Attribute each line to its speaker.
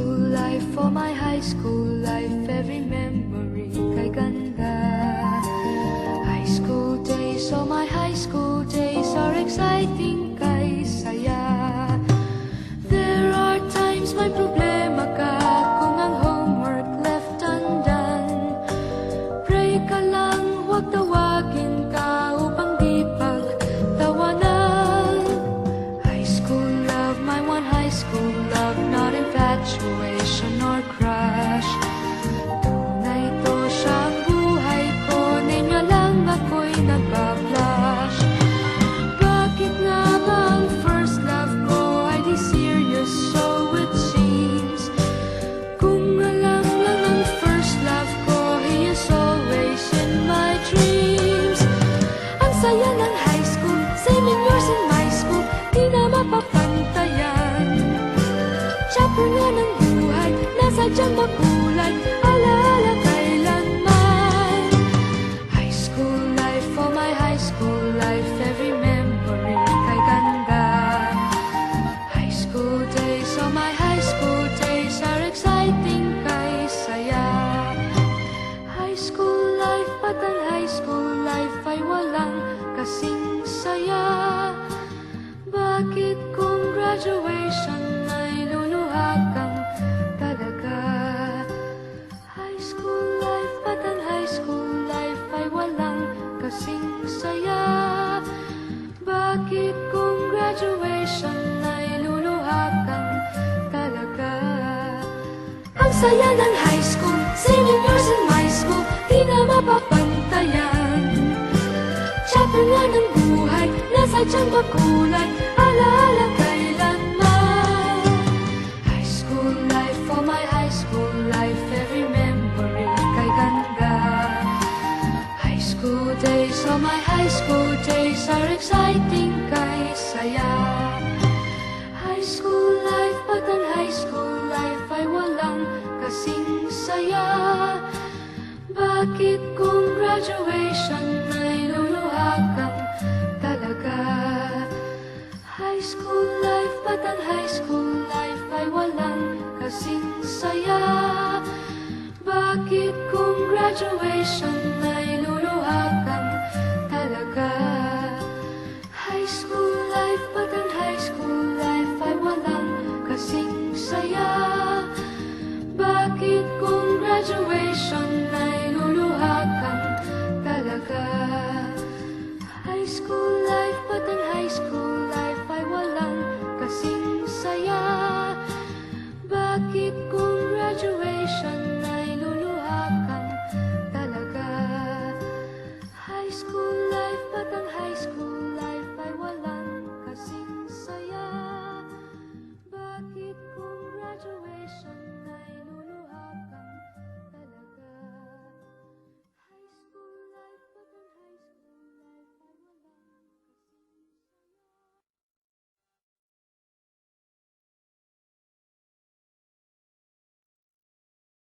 Speaker 1: school life, for my high school life, every memory kay ganda. High school days, oh my high school days are exciting kay saya. There are times may problema ka kung ang homework left undone. Pray ka lang, huwag tawagin ka upang di pagtawanan. High school love, my one high school love, not infatuation or crush. Tunay to siyang buhay ko, niya lang ako'y nagbablush. Bakit nga ba ang first love ko ay di serious, so it seems? Kung alam lang ang first love ko, he is always in my dreams. Ang saya ng high school, 7 years in my school, di na mapapantayan. Chapter nga ng buhay, nasadyang makulay, alaala kailanman. High school life, oh my high school life, every memory kay ganda. High school days, oh my high school days are exciting kay saya. High school life, at ang high school life ay walang kasing saya. Bakit kung graduation ay luluha kang talaga? High school life, at ang high school life ay walang kasing saya. Bakit kung graduation ay luluha kang talaga? Ang saya ng high school, 7 years in my school, di na mapapantayan. Chapter nga ng buhay, nasadyang makulay, alaala kailanman. High school life, oh my high school life, every memory kay ganda. High school days, oh my high school days are exciting kay saya. High school life, at ang high school life ay walang kasing saya. Bakit kung graduation ay luluha kang talaga? High school life, at ang high school life ay walang kasing saya. Bakit kung graduation